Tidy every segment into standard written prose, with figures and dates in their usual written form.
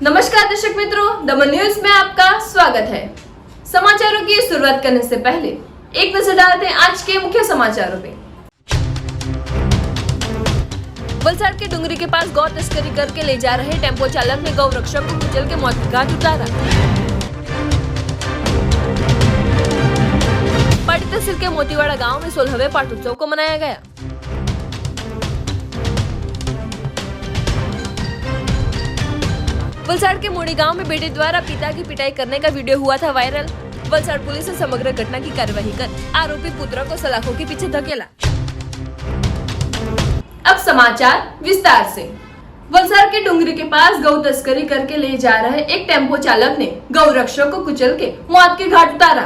नमस्कार दर्शक मित्रों, दमन न्यूज में आपका स्वागत है। समाचारों की शुरुआत करने से पहले एक नजर डालते हैं आज के मुख्य समाचारों पे। वलसाड के डुंगरी के पास गौ तस्करी करके ले जा रहे टेम्पो चालक ने गौ रक्षक को कुचल के मौत के घाट उतारा। पाटी तहसील के मोतीवाड़ा गांव में 16वें पाटोत्सव को मनाया गया। वलसाड के मोड़ी गांव में बेटे द्वारा पिता की पिटाई करने का वीडियो हुआ था वायरल। वलसाड पुलिस ने समग्र घटना की कार्यवाही कर आरोपी पुत्र को सलाखों के पीछे धकेला। अब समाचार विस्तार से। वलसाड के डुंगरी के पास गौ तस्करी करके ले जा रहे एक टेम्पो चालक ने गौ रक्षक को कुचल के मौत के घाट उतारा।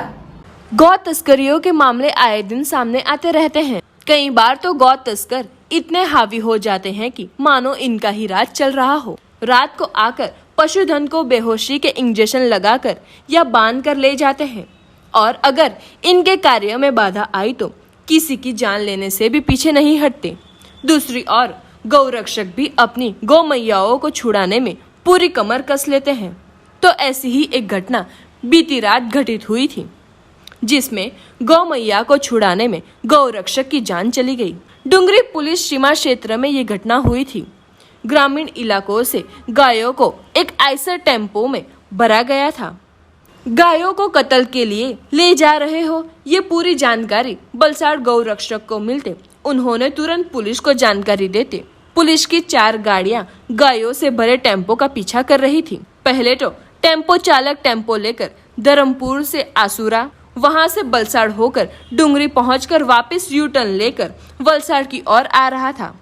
गौ तस्करियों के मामले आए दिन सामने आते रहते हैं। कई बार तो गौ तस्कर इतने हावी हो जाते हैं कि मानो इनका ही राज चल रहा हो। रात को आकर पशुधन को बेहोशी के इंजेक्शन लगाकर या बांध कर ले जाते हैं और अगर इनके कार्य में बाधा आई तो किसी की जान लेने से भी पीछे नहीं हटते। दूसरी ओर गौ रक्षक भी अपनी गौ मैयाओं को छुड़ाने में पूरी कमर कस लेते हैं। तो ऐसी ही एक घटना बीती रात घटित हुई थी, जिसमें गौ मैया को छुड़ाने में गौ रक्षक की जान चली गई। डुंगरी पुलिस सीमा क्षेत्र में ये घटना हुई थी। ग्रामीण इलाकों से गायों को एक आइसर टेम्पो में भरा गया था। गायों को कत्ल के लिए ले जा रहे हो, ये पूरी जानकारी वलसाड गौ रक्षक को मिलते उन्होंने तुरंत पुलिस को जानकारी देते पुलिस की 4 गाड़ियां गायों से भरे टेम्पो का पीछा कर रही थी। पहले तो टेम्पो चालक टेम्पो लेकर धर्मपुर से आसुरा, वहां से वलसाड होकर डुंगरी पहुंचकर वापस यू टर्न लेकर वलसाड की ओर आ रहा था।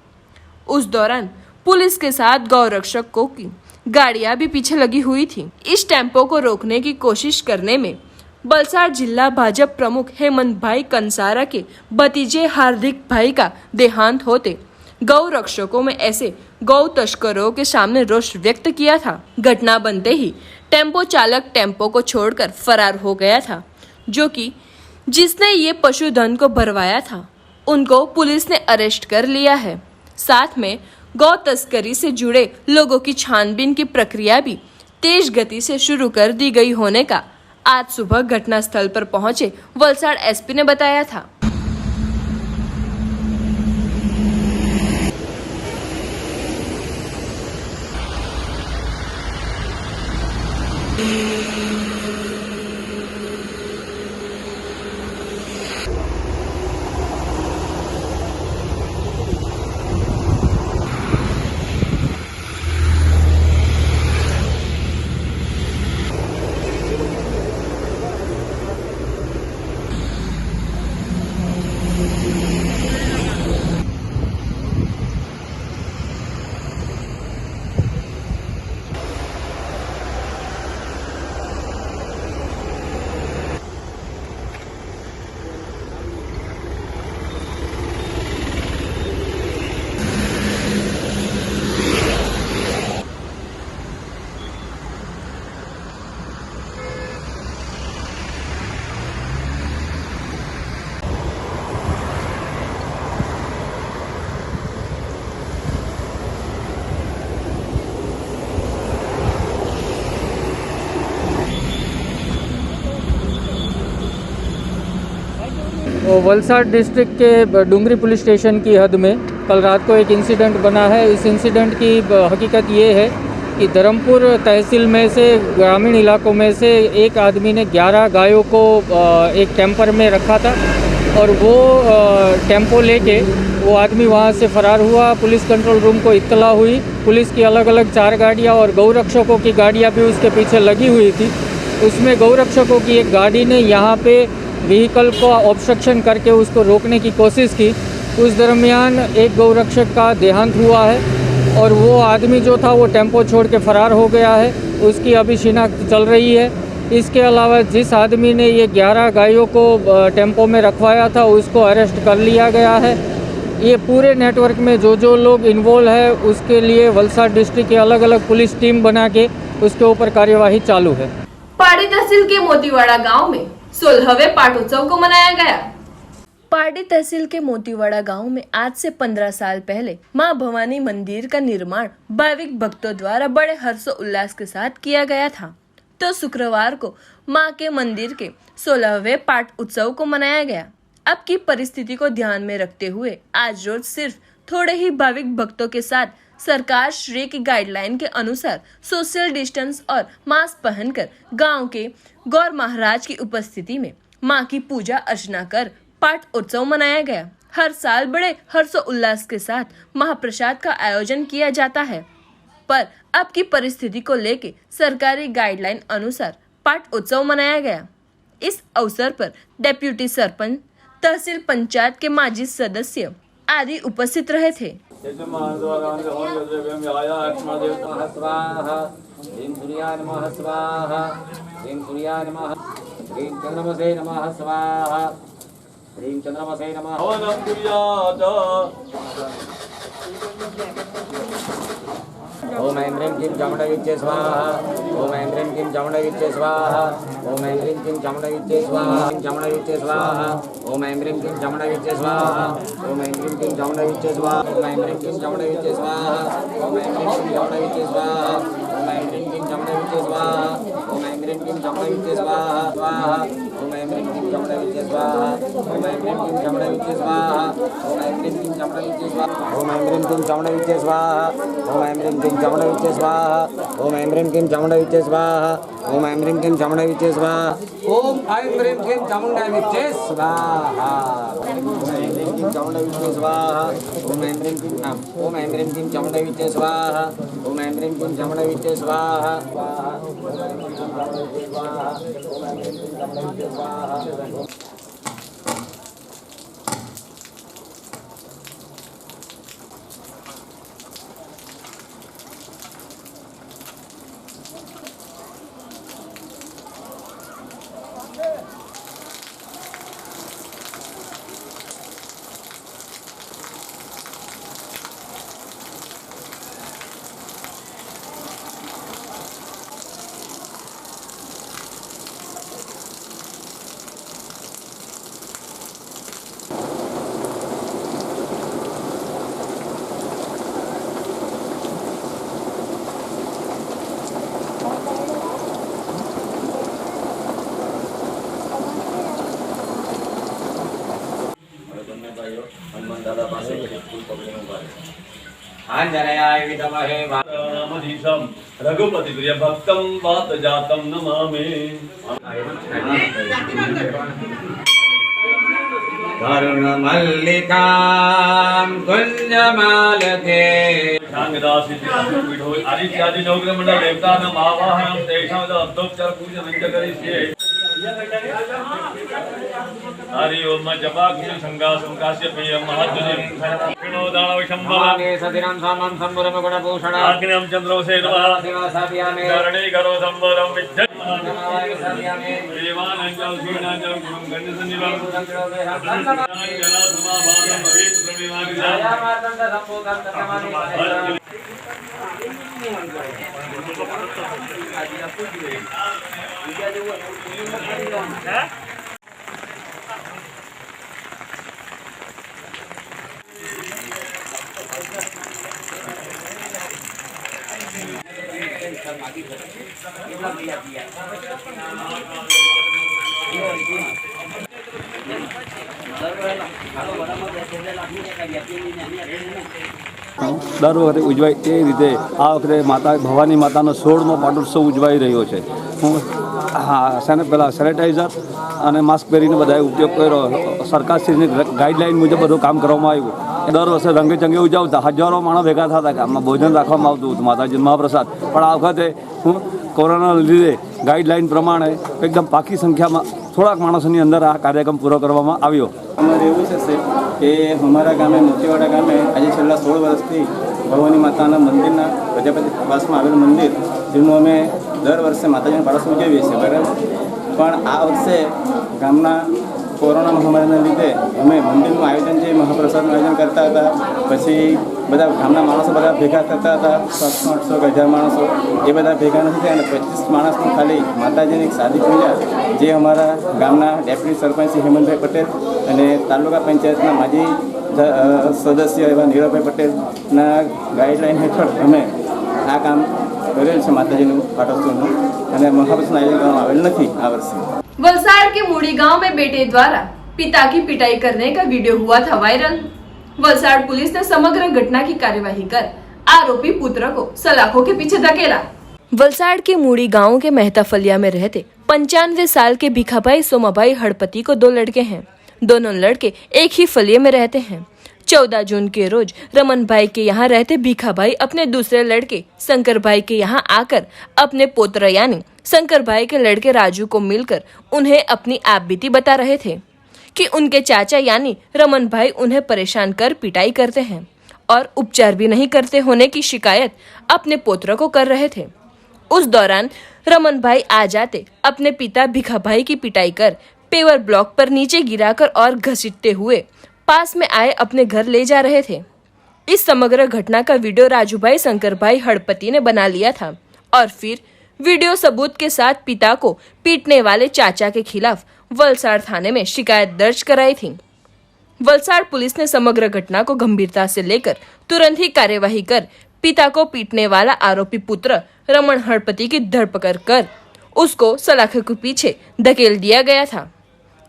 उस दौरान पुलिस के साथ गौ रक्षक को की गाड़ियां भी पीछे लगी हुई थी। इस टेम्पो को रोकने की कोशिश करने में वलसाड जिला भाजपा प्रमुख हेमंत भाई कंसारा के भतीजे हार्दिक भाई का देहांत होते गौ रक्षकों में ऐसे गौ तस्करों के सामने रोष व्यक्त किया था। घटना बनते ही टेम्पो चालक टेम्पो को छोड़कर फरार हो गया था, जो कि जिसने ये पशुधन को भरवाया था उनको पुलिस ने अरेस्ट कर लिया है। साथ में गौ तस्करी से जुड़े लोगों की छानबीन की प्रक्रिया भी तेज गति से शुरू कर दी गई होने का आज सुबह घटनास्थल पर पहुंचे वलसाड एसपी ने बताया था। वलसाड डिस्ट्रिक्ट के डुंगरी पुलिस स्टेशन की हद में कल रात को एक इंसिडेंट बना है। इस इंसिडेंट की हकीकत ये है कि धर्मपुर तहसील में से ग्रामीण इलाकों में से एक आदमी ने 11 गायों को एक टेम्पर में रखा था और वो टेम्पो लेके वो आदमी वहाँ से फरार हुआ। पुलिस कंट्रोल रूम को इत्तला हुई। पुलिस की अलग अलग 4 गाड़ियाँ और गौ रक्षकों की गाड़ियाँ भी उसके पीछे लगी हुई थी। उसमें गौ रक्षकों की एक गाड़ी ने यहाँ पे व्हीकल को ऑब्स्ट्रक्शन करके उसको रोकने की कोशिश की। उस दरमियान एक गौ रक्षक का देहांत हुआ है और वो आदमी जो था वो टेम्पो छोड़ के फरार हो गया है। उसकी अभी शिनाख्त चल रही है। इसके अलावा जिस आदमी ने ये 11 गायों को टेम्पो में रखवाया था उसको अरेस्ट कर लिया गया है। ये पूरे नेटवर्क में जो लोग इन्वॉल्व है उसके लिए वलसाड डिस्ट्रिक्ट की अलग अलग पुलिस टीम बना के उसके ऊपर कार्यवाही चालू है। पाटी तहसील के मोतीवाड़ा गांव में 16वें पाटोत्सव को मनाया गया। पार्डी तहसील के मोतीवाड़ा गांव में आज से 15 साल पहले मां भवानी मंदिर का निर्माण भाविक भक्तों द्वारा बड़े हर्षोल्लास के साथ किया गया था। तो शुक्रवार को मां के मंदिर के 16वें पाठ उत्सव को मनाया गया। अब की परिस्थिति को ध्यान में रखते हुए आज रोज सिर्फ थोड़े ही भाविक भक्तों के साथ सरकार श्री की गाइडलाइन के अनुसार सोशल डिस्टेंस और मास्क पहनकर गांव के गौर महाराज की उपस्थिति में मां की पूजा अर्चना कर पाठ उत्सव मनाया गया। हर साल बड़े हर्षोल्लास के साथ महाप्रसाद का आयोजन किया जाता है, पर अब की परिस्थिति को लेकर सरकारी गाइडलाइन अनुसार पाठ उत्सव मनाया गया। इस अवसर पर डेप्यूटी सरपंच, तहसील पंचायत के माजी सदस्य आदि उपस्थित रहे थे। ह्रीं चंद्रमसे नमः ओम ऐं ह्रीं क्लीं चामुण्डविद्ये स्वाहा। ओम ऐं ह्रीं क्लीं चामुण्डविद्ये स्वाहा। ओम ऐं ह्रीं क्लीं चामुण्डविद्ये स्वाहा। चामुण्डविद्ये स्वाहा। ओम ऐं ह्रीं क्लीं चामुण्डविद्ये स्वाहा। ओम ऐं ह्रीं क्लीं चामुण्डविद्ये स्वाहा। ओम ऐं ह्रीं क्लीं चामुण्डविद्ये स्वाहा। ओम ऐं ह्रीं क्लीं चामुण्डविद्ये स्वाहा। ओम ऐं ह्रीं क्लीं चामुण्डविद्ये स्वाहा। ओम ऐं ह्रीं क्लीं चामुण्डविद्ये स्वाहा। स्वाहा। ओम ऐं ह्रीं क्लीं चामुण्डविद्ये स्वाहा। ओम ऐं ह्रीं क्लीं चामुण्डविद्ये स्वाहा। ओम ऐं ह्रीं क्लीं चामुण्डविद्ये स्वाहा। ओम ऐं ह्रीं क्लीं चामुण्डविद्ये स्वाहा। ओम ऐं ह्रीं क्लीं चामुण्डविद्ये स्वाहा। ओम ऐं ह्रीं क्लीं चामुण्डविद्ये स्वाहा। ओम ऐं ह्रीं क्लीं चामुण्डविद्ये स्वाहा। ओम ऐं ह्रीं क्लीं चामुण्डविद्ये स्वाहा। ओम ऐं ह्रीं क्लीं चामुण्डविद्ये स्वाहा। ओम ऐं ह्रीं क्लीं ओम ऐं ह्रीं क्लीं चामुण्डविद्ये स्वाहा। ओम ऐं ह्रीं क्लीं चामुण्डविद्ये स्वाहा। आंजनेयाय विद्महे रामधीशं रघुपतिप्रिय भक्तं वातजातं नमामि। करुणमल्लिकां कुञ्जमालते सांगदासितो आदित्यादि नवग्रहमण्डल देवतानाम् आवाहनं तेषां अष्टोपचार पूजनं च करिष्ये। हरि ओम जपाग्नि संगासं काश्यपेयं महद्वजं शरणो दानवशंभवाने सदिनं सामं संवरम गुणभूषण अग्निं चन्द्रोसे नमः शिवासाभ्यामे धरणी करो संवरं विद्य नमामि साभ्यामे देवानां श्रीनां गणसन्निवां जलासमाभासं भवेत् प्रविमानिजा मार्तण्ड संपूतं तमामि દર વખતે ઉજવાય એ રીતે આ વખતે માતા ભવાની માતાનો 16મો પાટોત્સવ ઉજવાઈ રહ્યો છે। હું પહેલાં સેનેટાઈઝર અને માસ્ક પહેરીને બધાએ ઉપયોગ કર્યો। સરકારશ્રીની ગાઈડલાઇન મુજબ બધું કામ કરવામાં આવ્યું। દર વર્ષે રંગેચંગે ઉજવતા હજારો માણસ ભેગા થતા ગામમાં ભોજન રાખવામાં આવતું હતું માતાજીનું મહાપ્રસાદ, પણ આ વખતે હું કોરોનાના લીધે ગાઈડલાઇન પ્રમાણે એકદમ પાકી સંખ્યામાં થોડાક માણસોની અંદર આ કાર્યક્રમ પૂરો કરવામાં આવ્યો। અમારે એવું છે કે અમારા ગામે મોતીવાડા ગામે આજે છેલ્લા 16 વર્ષથી ભવાની માતાના મંદિરના પ્રજાપતિ પાસમાં આવેલું મંદિર જેનું અમે દર વર્ષે માતાજીના પારસ ઉજવીએ છીએ, બરાબર। પણ આ વર્ષે ગામના કોરોના મહામારીના લીધે અમે મંદિરનું આયોજન છે મહાપ્રસાદનું આયોજન કરતા હતા. પછી બધા ગામના માણસો બધા ભેગા થતા હતા, 700, 800, 1000 માણસો એ બધા ભેગા નથી થયા અને 25 માણસનું ખાલી માતાજીની એક સાદી પૂજા જે અમારા ગામના ડેપ્યુટી સરપંચ શ્રી હેમંતભાઈ પટેલ અને તાલુકા પંચાયતના માજી સદસ્ય એવા નીરવભાઈ પટેલના ગાઈડલાઈન હેઠળ અમે આ કામ કરેલ છે માતાજીનું પાટોત્સવનું અને મહાપ્રસાદનું આયોજન કરવામાં આવેલ નથી આ વર્ષે. वलसाड़ के मूड़ी गांव में बेटे द्वारा पिता की पिटाई करने का वीडियो हुआ था वायरल। वलसाड़ पुलिस ने समग्र घटना की कार्यवाही कर आरोपी पुत्र को सलाखों के पीछे धकेला। वलसाड़ के मूड़ी गांव के मेहता फलिया में रहते 95 साल के भिखाभाई सोमाभाई हड़पति को 2 लड़के हैं। दोनों लड़के एक ही फलिये में रहते हैं। 14 जून के रोज रमन भाई के यहाँ रहते भीखाभाई अपने दूसरे लड़के शंकर भाई के यहाँ आकर अपने पोत्र यानी शंकर भाई के लड़के राजू को मिलकर उन्हें अपनी आपबीती बता रहे थे कि उनके चाचा यानी रमन भाई उन्हें परेशान कर पिटाई करते हैं और उपचार भी नहीं करते होने की शिकायत अपने पोत्र को कर रहे थे। उस दौरान रमन भाई आ जाते अपने पिता भिखाभाई की पिटाई कर पेवर ब्लॉक पर नीचे गिराकर और घसीटते हुए पास में आए अपने घर ले जा रहे थे। इस समग्र घटना का वीडियो राजूभाई शंकर भाई हड़पति ने बना लिया था और फिर वीडियो सबूत के साथ पिता को पीटने वाले चाचा के खिलाफ वलसाड़ थाने में शिकायत दर्ज कराई थी। वलसाड़ पुलिस ने समग्र घटना को गंभीरता से लेकर तुरंत ही कार्यवाही कर पिता को पीटने वाला आरोपी पुत्र रमन हड़पति की धरपकड़ कर उसको सलाखों के पीछे धकेल दिया गया था।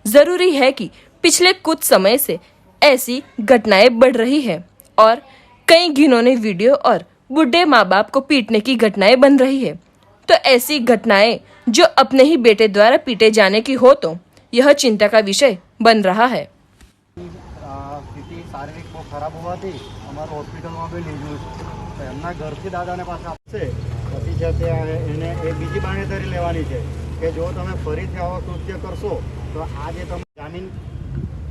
जरूरी है कि पिछले कुछ समय से ऐसी घटनाएं बढ़ रही है और कई घिनौने वीडियो और बुढ़े माँ बाप को पीटने की घटनाएं बन रही है। तो ऐसी घटनाएं जो अपने ही बेटे द्वारा पीटे जाने की हो तो यह चिंता का विषय बन रहा है। સ્થિતિ શારીરિક બહુ ખરાબ હોવાથી અમારે હોસ્પિટલમાં બી લઈ જવું છે. તો એમના ઘરથી દાદાને પાસે આપશે પછી છે તે એને એ બીજી બાંહેધરી લેવાની છે કે જો તમે ફરીથી આવા કૃત્ય કરશો તો આ જે તમે જામીન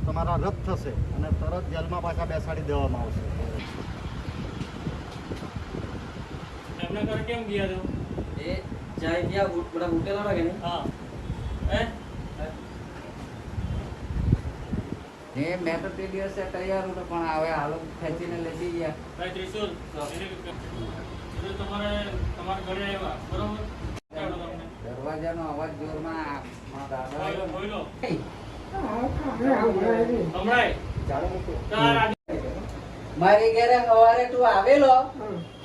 તમારા રદ થશે અને તરત જેલમાં પાછા બેસાડી દેવામાં આવશે. એમના ઘરે કેમ ગયા છો? એ જાય ગયા બધા ઉઠેલા લાગે ને. હા મેં તો તે દિવસે તૈયાર હતો પણ હવે હાલો ખેંચીને લઈ ગયા. ભાઈ ત્રિશુલ તમારે તમારા ઘરે આવ્યા બરોબર? દરવાજાનો અવાજ જોરમાં બોલો મારી ઘરે સવારે તું આવેલો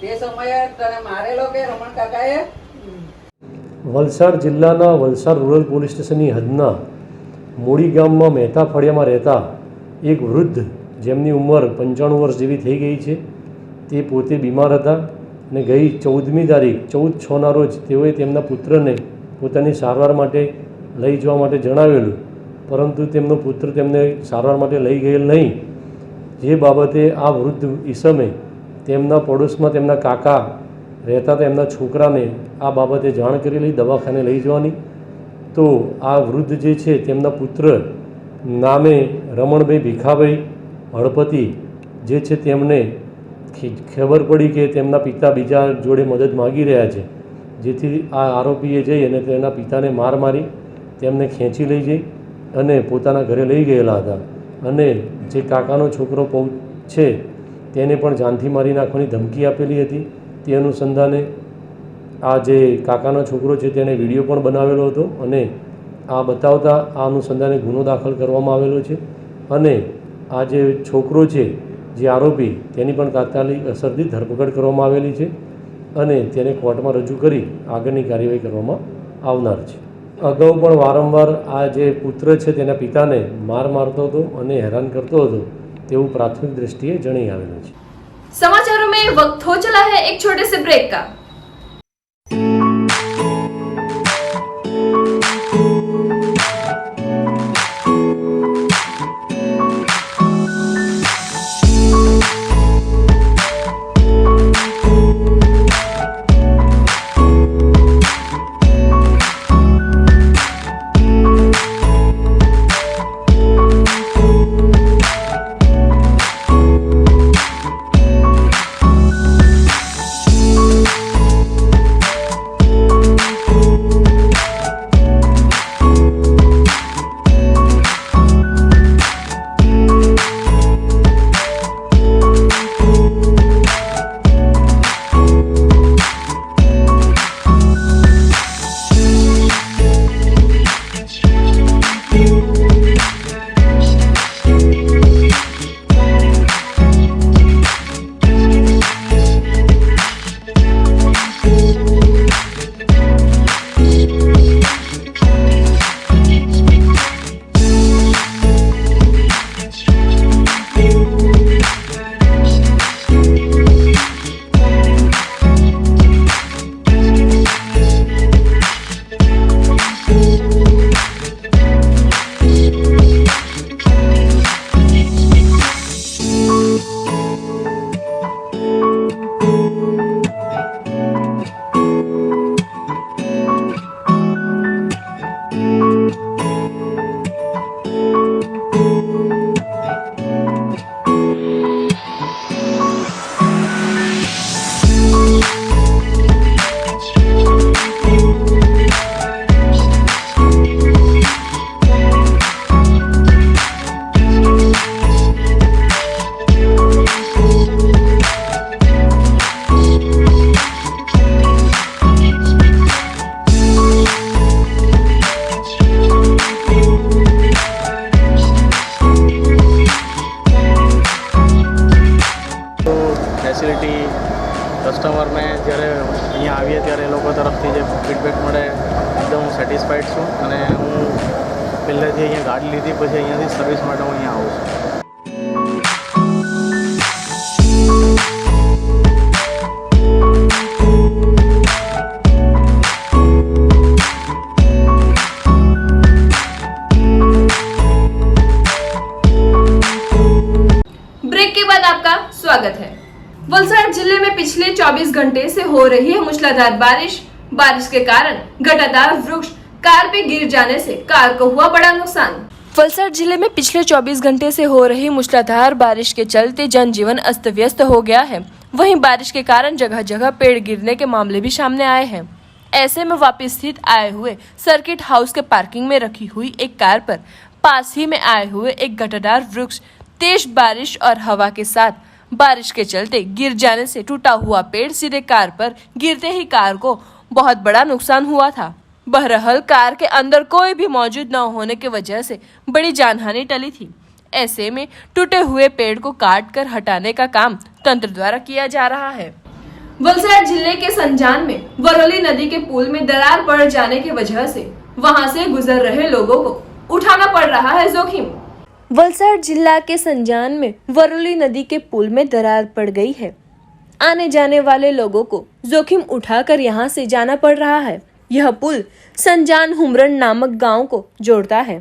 તે સમયે તને મારેલો કે રમણ કાકાએ? વલસાડ જિલ્લાના વલસાડ રૂરલ પોલીસ સ્ટેશનની હદના મૂડી ગામમાં મહેતા ફળિયામાં રહેતા એક વૃદ્ધ જેમની ઉંમર 95 વર્ષ જેવી થઈ ગઈ છે તે પોતે બીમાર હતા અને ગઈ 14મી તારીખ 14/6ના રોજ તેઓએ તેમના પુત્રને પોતાની સારવાર માટે લઈ જવા માટે જણાવેલું, પરંતુ તેમનો પુત્ર તેમને સારવાર માટે લઈ ગયેલ નહીં. જે બાબતે આ વૃદ્ધ ઈસમે તેમના પડોશમાં તેમના કાકા રહેતા હતા એમના છોકરાને આ બાબતે જાણ કરેલી દવાખાને લઈ જવાની. તો આ વૃદ્ધ જે છે તેમના પુત્ર નામે રમણભાઈ ભીખાભાઈ હળપતિ જે છે તેમને ખબર પડી કે તેમના પિતા બીજા જોડે મદદ માગી રહ્યા છે, જેથી આ આરોપીએ જઈ અને તેના પિતાને માર મારી તેમને ખેંચી લઈ જઈ અને પોતાના ઘરે લઈ ગયેલા હતા અને જે કાકાનો છોકરો છે તેને પણ જાનથી મારી નાખવાની ધમકી આપેલી હતી. તે અનુસંધાને આ જે કાકાનો છોકરો છે તેણે વિડીયો પણ બનાવેલો હતો અને આ બતાવતા આ અનુસંધાને ગુનો દાખલ કરવામાં આવેલો છે અને આ જે છોકરો છે જે આરોપી તેની પણ તાત્કાલિક અસરથી ધરપકડ કરવામાં આવેલી છે અને તેને કોર્ટમાં રજૂ કરી આગળની કાર્યવાહી કરવામાં આવનાર છે. અગાઉ પણ વારંવાર આ જે પુત્ર છે તેના પિતાને માર મારતો હતો અને હેરાન કરતો હતો તેવું પ્રાથમિક દ્રષ્ટિએ જણાઈ આવેલું છે. समाचारों में वक्त हो चला है एक छोटे से ब्रेक का। અહીંયા આવીએ ત્યારે એ લોકો તરફથી જે ફીડબેક મળે એકદમ હું સેટિસ્ફાઈડ છું અને હું પહેલેથી અહીંયા ગાડી લીધી પછી અહીંયાથી સર્વિસ માટે હું અહીંયા આવું છું. ब्रेक के बाद आपका स्वागत है. वलसाड जिले में पिछले 24 घंटे से हो रही है मूसलाधार बारिश के कारण घटादार वृक्ष कार पे गिर जाने से कार को हुआ बड़ा नुकसान. वलसाड जिले में पिछले 24 घंटे से हो रही मूसलाधार बारिश के चलते जनजीवन अस्त व्यस्त हो गया है. वहीं बारिश के कारण जगह जगह पेड़ गिरने के मामले भी सामने आए हैं. ऐसे में वापिस स्थित आए हुए सर्किट हाउस के पार्किंग में रखी हुई एक कार पर पास ही में आए हुए एक घटादार वृक्ष तेज बारिश और हवा के साथ बारिश के चलते गिर जाने से टूटा हुआ पेड़ सीधे कार पर गिरते ही कार को बहुत बड़ा नुकसान हुआ था. बहरहाल कार के अंदर कोई भी मौजूद न होने की वजह से बड़ी जानहानि टली थी. ऐसे में टूटे हुए पेड़ को काट कर हटाने का काम तंत्र द्वारा किया जा रहा है. वलसाड जिले के संजान में वरोली नदी के पुल में दरार पड़ जाने की वजह से वहां से गुजर रहे लोगों को उठाना पड़ रहा है जोखिम. वलसाड जिला के संजान में वरोली नदी के पुल में दरार पड़ गई है. आने जाने वाले लोगों को जोखिम उठाकर यहां से जाना पड़ रहा है. यह पुल संजान हुमरन नामक गांव को जोड़ता है.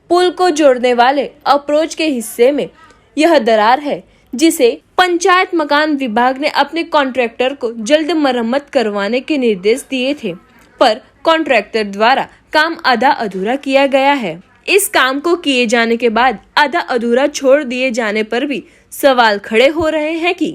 पुल को जोड़ने वाले अप्रोच के हिस्से में यह दरार है जिसे पंचायत मकान विभाग ने अपने कॉन्ट्रैक्टर को जल्द मरम्मत करवाने के निर्देश दिए थे, पर कॉन्ट्रैक्टर द्वारा काम आधा अधूरा किया गया है. इस काम को किए जाने के बाद आधा अधूरा छोड़ दिए जाने पर भी सवाल खड़े हो रहे हैं कि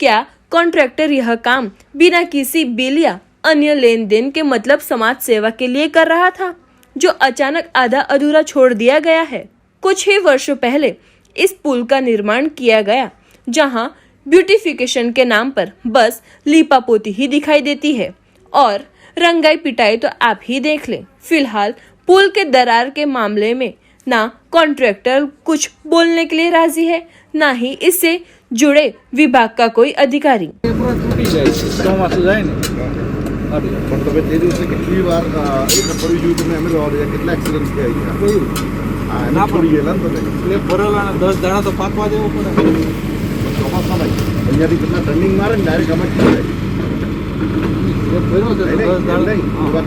क्या कॉन्ट्रैक्टर यह काम बिना किसी बिल या अन्य लेन देन के मतलब समाज सेवा के लिए कर रहा था, जो अचानक आधा अधूरा छोड़ दिया गया है. कुछ ही वर्षों पहले इस पुल का निर्माण किया गया, जहां ब्यूटिफिकेशन के नाम पर बस लीपापोती ही दिखाई देती है और रंगाई पिटाई तो आप ही देख लें. फिलहाल पुल के दरार के मामले में ना कॉन्ट्रैक्टर कुछ बोलने के लिए राजी है, ना ही इससे जुड़े विभाग का कोई अधिकारी.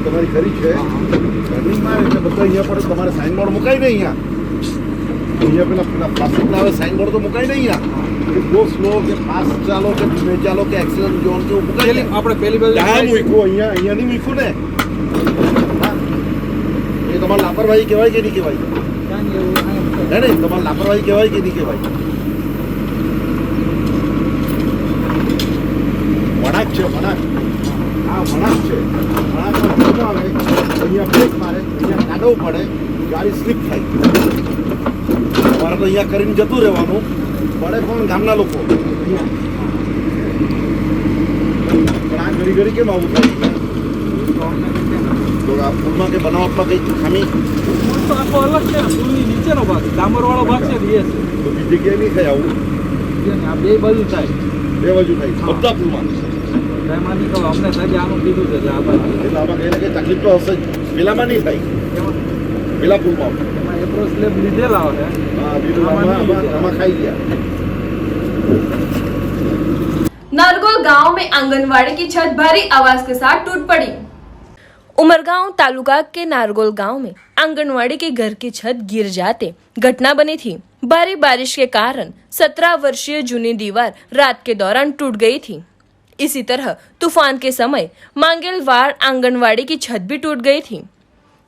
તમારી ખરી છે રનિંગ મારે એટલે બધા અહીંયા પર તમારે સાઇનબોર્ડ મુકાય ને અહીંયા પેલા પ્લાસ્ટિક ના સાઇનબોર્ડ તો મુકાય ને અહીંયા ગો સ્લો કે ફાસ્ટ ચાલો કે ધીમે ચાલો કે એક્સિડન્ટ ઝોન કે મુકાય આપણે પહેલી બાજુ ત્યાં મૂક્યું અહીંયા નહીં મૂક્યું ને એ તમારે લાપરવાહી કહેવાય કે નહીં કહેવાય હે ને તમારે લાપરવાહી કહેવાય કે નહીં કહેવાય વણાક છે વણાક વણાક છે વણાકમાં આવે અહીંયા બ્રેક મારે અહીંયા કાઢવું પડે ગાડી સ્લીપ થાય અમારે તો અહીંયા કરીને જતું રહેવાનું પડે કોણ ગામના લોકો પણ આ ઘડી ઘડી કેમ આવું થાય તો આ પુલમાં કે બનાવટમાં કંઈ ખામી તો આખો અલગ છે પુલની નીચેનો ભાગ ડામરવાળો ભાગ છે એ છે તો બીજી જગ્યાએ નહીં થાય આવું આ બે બાજુ થાય બે બાજુ થાય બધા પુલમાં એમાંથી કહો અમને સાહેબ આનું કીધું છે આ બાજુ એટલે આમાં કંઈ ને કંઈ તકલીફ તો હશે જ પેલામાં નહીં થાય પેલા પુલમાં એમાં એપ્રોચ સ્લેબ લીધેલા હોય હા બીજું આમાં ખાઈ ગયા. नारगोल गांव में आंगनवाड़ी की छत भारी आवाज के साथ टूट पड़ी. उमरगांव तालुका के नारगोल गांव में आंगनवाड़ी के घर की छत गिर जाते घटना बनी थी. भारी बारिश के कारण 17 वर्षीय जूनी दीवार रात के दौरान टूट गई थी. इसी तरह तूफान के समय मांगेलवाड़ आंगनवाड़ी की छत भी टूट गई थी.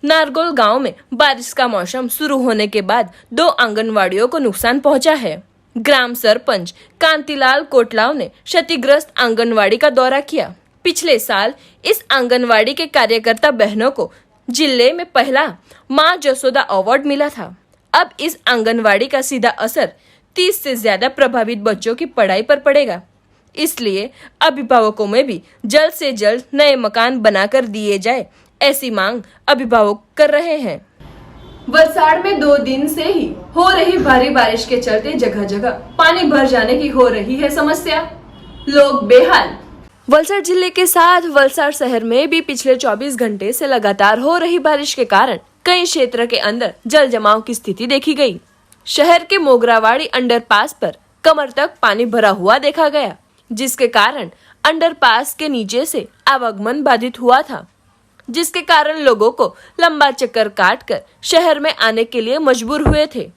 नारगोल गांव में बारिश का मौसम शुरू होने के बाद 2 आंगनवाड़ियों को नुकसान पहुंचा है. ग्राम सरपंच कांतिलाल कोटलाव ने क्षतिग्रस्त आंगनवाड़ी का दौरा किया. पिछले साल इस आंगनवाड़ी के कार्यकर्ता बहनों को जिले में पहला मां जसोदा अवार्ड मिला था. अब इस आंगनवाड़ी का सीधा असर 30 से ज्यादा प्रभावित बच्चों की पढ़ाई पर पड़ेगा. इसलिए अभिभावकों में भी जल्द से जल्द नए मकान बनाकर दिए जाए, ऐसी मांग अभिभावक कर रहे हैं. वलसाड में 2 दिन से ही हो रही भारी बारिश के चलते जगह जगह पानी भर जाने की हो रही है समस्या. लोग बेहाल. वलसाड जिले के साथ वलसाड शहर में भी पिछले 24 घंटे से लगातार हो रही बारिश के कारण कई क्षेत्र के अंदर जल जमाव की स्थिति देखी गई। शहर के मोगरावाड़ी अंडरपास पर कमर तक पानी भरा हुआ देखा गया, जिसके कारण अंडरपास के नीचे से आवागमन बाधित हुआ था, जिसके कारण लोगों को लंबा चक्कर काटकर शहर में आने के लिए मजबूर हुए थे।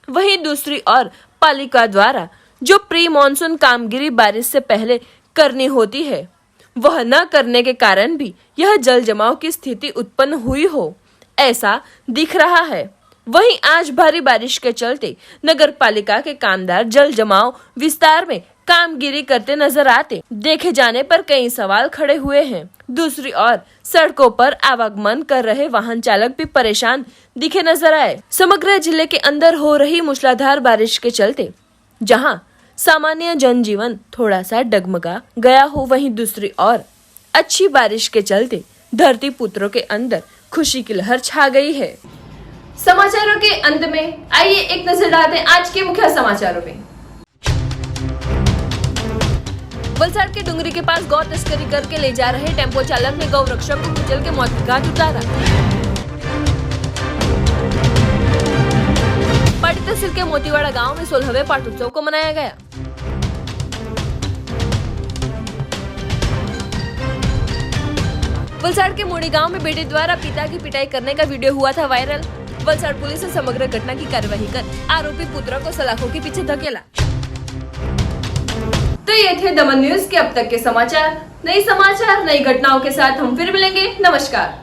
वहीं दूसरी ओर पालिका द्वारा जो प्री मॉनसून कामगिरी बारिश से पहले करनी होती है, वह न करने के कारण भी यह जल जमाव की स्थिति उत्पन्न हुई हो, ऐसा दिख रहा है। वहीं आज भारी बारिश के चलते नगर पालिका के कामदार जल जमाव विस्तार में कामगिरी करते नजर आते देखे जाने पर कई सवाल खड़े हुए हैं। दूसरी ओर सड़कों पर आवागमन कर रहे वाहन चालक भी परेशान दिखे नजर आए। समग्र जिले के अंदर हो रही मूसलाधार बारिश के चलते जहां सामान्य जनजीवन थोड़ा सा डगमगा गया हो, वहीं दूसरी ओर अच्छी बारिश के चलते धरती पुत्रों के अंदर खुशी की लहर छा गई है। समाचारों के अंत में आइए एक नजर डालते हैं आज के मुख्य समाचारों पे। वलसाड के डुंगरी के पास गौ तस्करी करके ले जा रहे टेम्पो चालक ने गौ रक्षक को कुचल के मौत के घाट उतारा। पाटी तहसील के मोतीवाड़ा गांव में 16वें पाटोत्सव को मनाया गया। वलसाड के मोड़ी गांव में बेटे द्वारा पिता की पिटाई करने का वीडियो हुआ था वायरल। वलसाड पुलिस ने समग्र घटना की कार्यवाही कर आरोपी पुत्र को सलाखों के पीछे धकेला। तो ये थे दमन न्यूज के अब तक के समाचार। नई समाचार नई घटनाओं के साथ हम फिर मिलेंगे। नमस्कार।